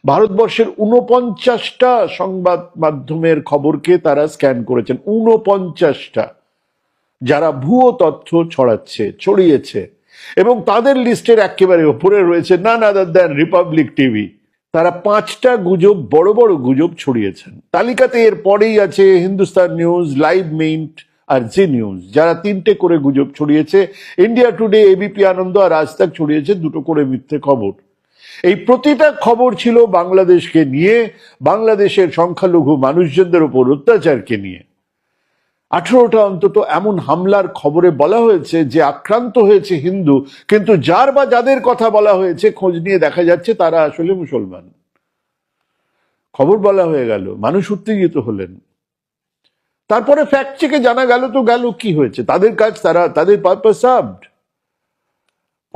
ভারতবর্ষের 49টা সংবাদ মাধ্যমের খবরকে তারা স্ক্যান করেছেন, 49টা, যারা ভুয়ো তথ্য ছড়িয়েছে, এবং তাদের লিস্টের একেবারে ওপরে রয়েছে নান আদার দ্যান রিপাবলিক টিভি। তারা 5টা গুজব, বড় বড় গুজব ছড়িয়েছেন। তালিকাতে এর পরেই আছে হিন্দুস্তান নিউজ, লাইভ মিন্ট আর জি নিউজ, যারা 3টে করে গুজব ছড়িয়েছে। ইন্ডিয়া টুডে, এবিপি আনন্দ আর আজ তাক ছড়িয়েছে 2টো করে মিথ্যে খবর। এই প্রতিটা খবর ছিল বাংলাদেশকে নিয়ে, বাংলাদেশের সংখ্যালঘু মানুষজনদের উপর অত্যাচারকে নিয়ে। 18টা অন্তত এমন হামলার খবরে বলা হয়েছে যে আক্রান্ত হয়েছে হিন্দু, কিন্তু যার বা যাদের কথা বলা হয়েছে খোঁজ নিয়ে দেখা যাচ্ছে তারা আসলে মুসলমান। খবর বলা হয়ে গেল, মানুষ উত্তেজিত হলেন। তারপরে ফ্যাক্ট চেকে জানা গেল তো গেল, কি হয়েছে? তাদের কাজ, তাদের পারপাস সার্ভড।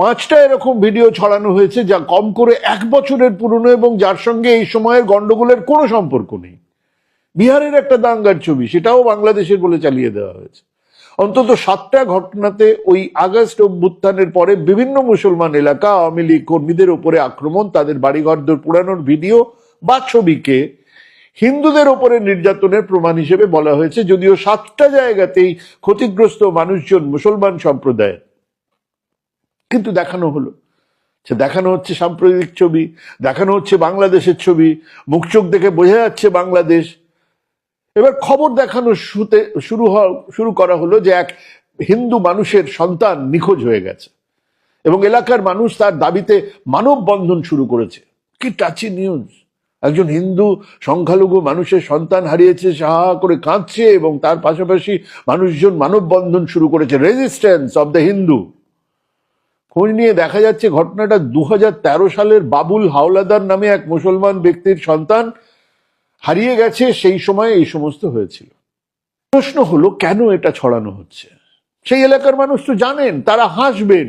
5টা এরকম ভিডিও ছড়ানো হয়েছে যা কম করে 1 বছরের পুরনো এবং যার সঙ্গে এই সময়ের গন্ডগোলের কোনো সম্পর্ক নেই। বিহারের একটা দাঙ্গার ছবি, সেটাও বাংলাদেশের বলে চালিয়ে দেওয়া হয়েছে। অন্তত 7টা ঘটনাতে ওই আগস্ট অভ্যুত্থানের পরে বিভিন্ন মুসলমান এলাকা আওয়ামী লীগ কর্মীদের উপরে আক্রমণ, তাদের বাড়িঘরদোর পুরানোর ভিডিও বা ছবিকে হিন্দুদের উপরে নির্যাতনের প্রমাণ হিসেবে বলা হয়েছে, যদিও 7টা জায়গাতেই ক্ষতিগ্রস্ত মানুষজন মুসলমান সম্প্রদায়ের। কিন্তু দেখানো হচ্ছে সাম্প্রদায়িক ছবি, দেখানো হচ্ছে বাংলাদেশের ছবি, মুখ চোখ দেখে বোঝা যাচ্ছে বাংলাদেশ। এবার খবর দেখানো শুরু করা হলো যে এক হিন্দু মানুষের সন্তান নিখোঁজ হয়ে গেছে এবং এলাকার মানুষ তার দাবিতে মানববন্ধন শুরু করেছে। কি টাচি নিউজ! একজন হিন্দু সংখ্যালঘু মানুষের সন্তান হারিয়েছে, সাহা করে কাঁদছে, এবং তার পাশাপাশি মানুষজন মানববন্ধন শুরু করেছে, রেজিস্ট্যান্স অব দ্য হিন্দু। খোঁজ নিয়ে দেখা যাচ্ছে ঘটনাটা 2013 সালের বাবুল হাওলাদার নামে এক মুসলমান ব্যক্তির সন্তান হারিয়ে গেছে, সেই সময় এই সমস্ত হয়েছিল। প্রশ্ন হলো, কেন এটা ছড়ানো হচ্ছে? সেই এলাকার মানুষ তো জানেন, তারা হাসবেন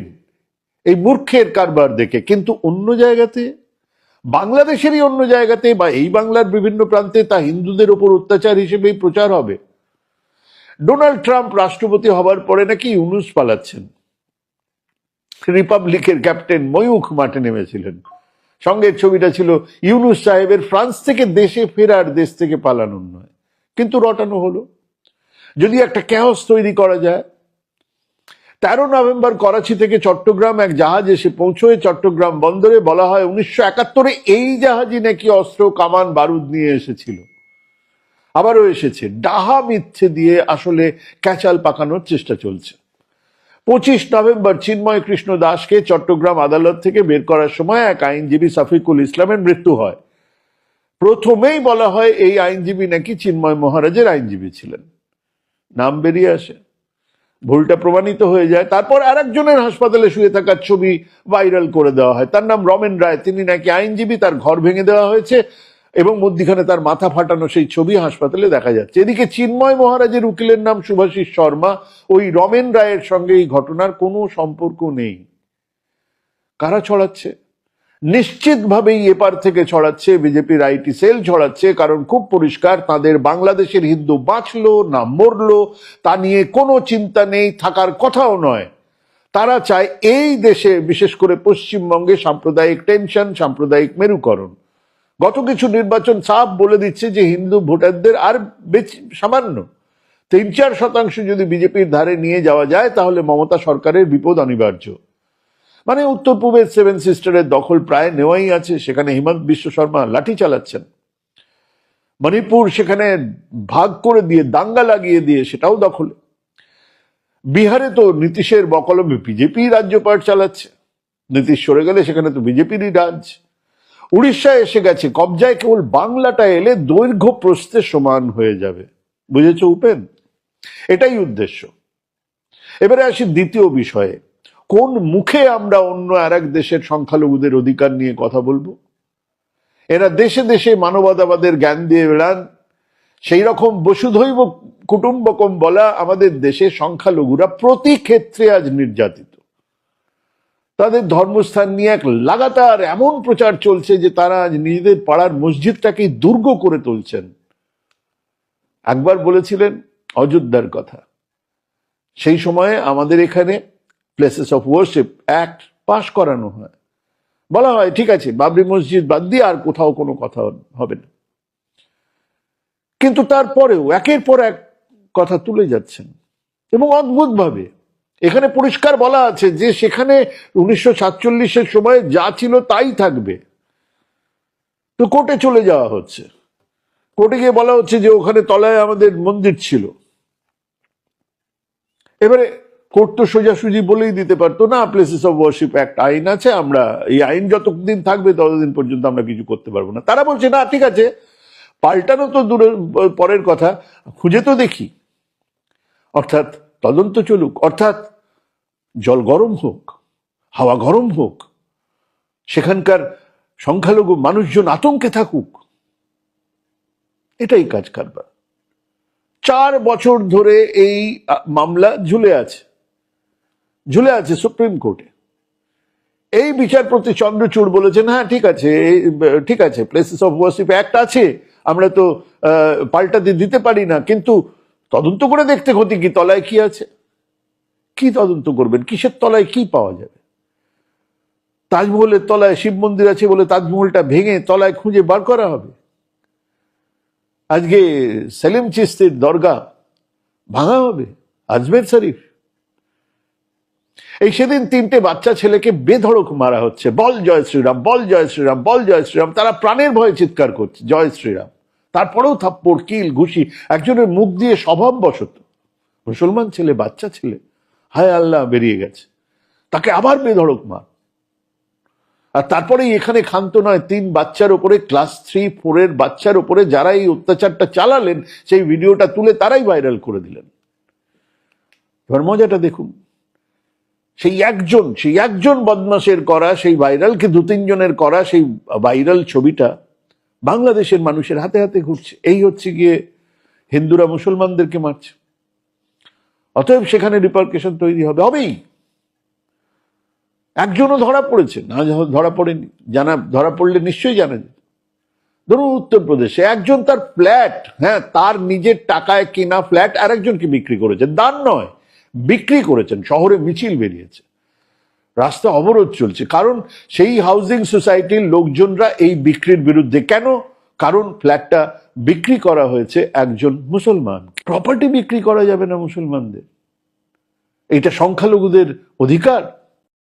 এই মূর্খের কারবার দেখে, কিন্তু অন্য জায়গাতে, বাংলাদেশেরই অন্য জায়গাতে বা এই বাংলার বিভিন্ন প্রান্তে তা হিন্দুদের ওপর অত্যাচার হিসেবেই প্রচার হবে। ডোনাল্ড ট্রাম্প রাষ্ট্রপতি হবার পরে নাকি ইউনুস পালাচ্ছেন। রিপাবলিকের ক্যাপ্টেন ময়ূখ মাঠে নেমেছিলেন, সঙ্গের ছবিটা ছিল ইউনুস সাহেবের ফ্রান্স থেকে দেশে ফেরার, দেশ থেকে পালানোর নয়। কিন্তু রটানো হলো যদি একটা ক্যাওস তৈরি করা যায়। 13 নভেম্বর করাচি থেকে চট্টগ্রাম এক জাহাজ এসে পৌঁছয় চট্টগ্রাম বন্দরে। বলা হয় 1971-এ এই জাহাজই নাকি অস্ত্র, কামান, বারুদ নিয়ে এসেছিল। আবারও এসেছে। ডাহা মিথ্যে দিয়ে আসলে ক্যাচাল পাকানোর চেষ্টা চলছে। 25 নভেম্বর চিন্ময় কৃষ্ণ দাসকে চট্টগ্রাম আদালত থেকে বের করার সময় এক আইনজীবী শফিকুল ইসলামের মৃত্যু হয়। প্রথমেই বলা হয় এই আইনজীবী নাকি চিন্ময় মহারাজের আইনজীবী ছিলেন। নাম বেরিয়ে আসে, ভুলটা প্রমাণিত হয়ে যায়। তারপর আরেকজনের হাসপাতালে শুয়ে থাকার ছবি ভাইরাল করে দেওয়া হয়, তার নাম রমেন রায়, তিনি নাকি আইনজীবী, তার ঘর ভেঙে দেওয়া হয়েছে এবং মধ্যখানে তার মাথা ফাটানো সেই ছবি হাসপাতালে দেখা যাচ্ছে। এদিকে চিন্ময় মহারাজের উকিলের নাম শুভাশিস শর্মা, ওই রমেন রায়ের সঙ্গে এই ঘটনার কোনো সম্পর্ক নেই। কারা ছড়াচ্ছে? নিশ্চিতভাবেই এপার থেকে ছড়াচ্ছে বিজেপির আইটি সেল ছড়াচ্ছে, কারণ খুব পরিষ্কার তাদের বাংলাদেশের হিন্দু বাঁচলো না মরলো তা নিয়ে কোনো চিন্তা নেই, থাকার কথাও নয়। তারা চায় এই দেশে, বিশেষ করে পশ্চিমবঙ্গে, সাম্প্রদায়িক টেনশন, সাম্প্রদায়িক মেরুকরণ। গত কিছু নির্বাচন সাফ বলে দিচ্ছে যে হিন্দু ভোটারদের আর সামান্য 3-4% যদি বিজেপির ধারে নিয়ে যাওয়া যায় তাহলে মমতা সরকারের বিপদ অনিবার্য। মানে উত্তর পূবের 7 সিস্টারের দখল প্রায় নেওয়াই আছে, সেখানে হিমন্ত বিশ্ব শর্মা লাঠি চালাচ্ছেন। মণিপুর সেখানে ভাগ করে দিয়ে, দাঙ্গা লাগিয়ে দিয়ে সেটাও দখলে। বিহারে তো নীতিশের বকলমে বিজেপি রাজ্যপাট চালাচ্ছে, নীতিশ সরে গেলে সেখানে তো বিজেপিরই রাজ। উড়িষ্যায় এসে গেছে কবজায়, কেবল বাংলাটা এলে দৈর্ঘ্য প্রস্থে সমান হয়ে যাবে। বুঝেছ উপেন? এটাই উদ্দেশ্য। এবারে আসি দ্বিতীয় বিষয়ে, কোন মুখে আমরা অন্য আর এক দেশের সংখ্যালঘুদের অধিকার নিয়ে কথা বলবো? এরা দেশে দেশে মানবতাবাদের জ্ঞান দিয়ে বেড়ান, সেই রকম বসুধৈব কুটুম্বকম বলা আমাদের দেশে সংখ্যালঘুরা প্রতি ক্ষেত্রে আজ নির্যাতিত। তাদের ধর্মস্থান নিয়ে এক লাগাতার এমন প্রচার চলছে যে তারা আজ নিজেদের পাড়ার মসজিদটাকেই দুর্গ করে তুলছেন। একবার বলেছিলেন অযোধ্যার কথা, সেই সময়ে আমাদের এখানে প্লেসেস অফ ওয়ার্শিপ অ্যাক্ট পাশ করানো হয়, বলা হয় ঠিক আছে বাবরি মসজিদ বাদ দিয়ে আর কোথাও কোনো কথা হবে না, কিন্তু তারপরেও একের পর এক কথা তুলে যাচ্ছেন এবং অদ্ভুতভাবে এখানে পরিষ্কার বলা আছে যে সেখানে 1947-এর সময় যা ছিল তাই থাকবে। তো কোর্টে চলে যাওয়া হচ্ছে, কোর্টে গিয়ে বলা হচ্ছে যে ওখানে তলায় আমাদের মন্দির ছিল। এবারে কোর্ট তো সোজাসুজি বলেই দিতে পারতো না, প্লেসেস অফ ওয়ার্শিপ অ্যাক্ট আইন আছে, আমরা এই আইন যতদিন থাকবে ততদিন পর্যন্ত আমরা কিছু করতে পারবো না। তারা বলছে না ঠিক আছে, পাল্টানো তো দূরের পরের কথা, খুঁজে তো দেখি, অর্থাৎ তদন্ত চলুক, অর্থাৎ জল গরম হোক, হাওয়া গরম হোক, সেখানকার সংখ্যালঘু মানুষজন আতঙ্কে থাকুক, এটাই কাজ কারবার। 4 বছর ধরে এই মামলা ঝুলে আছে সুপ্রিম কোর্টে। এই বিচারপতি চন্দ্রচূড় বলেছেন হ্যাঁ ঠিক আছে প্লেসেস অফ ওয়ার্শিপ অ্যাক্ট আছে, আমরা তো পাল্টাতে দিতে পারি না, কিন্তু তদন্ত করে দেখতে ক্ষতি কি, তলায় কি আছে? কি তদন্ত করবেন? কিসের তলায় কি পাওয়া যাবে? তাজমহলের তলায় শিব মন্দির আছে বলে তাজমহলটা ভেঙে তলায় খুঁজে বার করা হবে? আজকে সেলিম চিশতির দরগা ভাঙা হবে, আজমের শরীফ। এই সেদিন 3টে বাচ্চা ছেলেকে বেধড়ক মারা হচ্ছে, বল জয় শ্রীরাম, বল জয় শ্রীরাম, বল জয় শ্রীরাম, তারা প্রাণের ভয়ে চিৎকার করছে জয় শ্রীরাম, তারপরেও থাপ্পড় কিল ঘুষি, একজনের মুখ দিয়ে স্বভাববশত মুসলমান ছেলে, বাচ্চা ছেলে, হায় আল্লাহ বেরিয়ে গেছে, তাকে আবার বেধড়ক মার। আর তারপরেই এখানে ক্ষান্ত নয়, 3 বাচ্চার ওপরে, ক্লাস 3-4 বাচ্চার ওপরে যারা এই অত্যাচারটা চালালেন সেই ভিডিওটা তুলে তারাই ভাইরাল করে দিলেন। এবার মজাটা দেখুন, সেই একজন বদমাশের করা সেই ভাইরালকে 2-3 জনের করা সেই ভাইরাল ছবিটা বাংলাদেশের মানুষের হাতে হাতে ঘুরছে। এই হচ্ছে গিয়ে হিন্দুরা মুসলমানদেরকে মারছে, অতএব সেখানে রিপারকেশন তৈরি হবেই। একজনও ধরা পড়েছে না, ধরা পড়েনি, ধরা পড়লে নিশ্চয়ই জানা যেত। ধরুন উত্তরপ্রদেশে একজন তার ফ্ল্যাট, হ্যাঁ তার নিজের টাকায় কেনা ফ্ল্যাট আরেকজনকে বিক্রি করেছেন, দান নয় বিক্রি করেছেন, শহরে মিছিল বেরিয়েছে, রাস্তা অবরোধ চলছে, কারণ সেই হাউজিং সোসাইটির লোকজনরা এই বিক্রির বিরুদ্ধে। কেন? কারণ ফ্ল্যাটটা বিক্রি করা হয়েছে একজন মুসলমান। প্রপার্টি বিক্রি করা যাবে না মুসলমানদের, এটা সংখ্যালঘুদের অধিকার।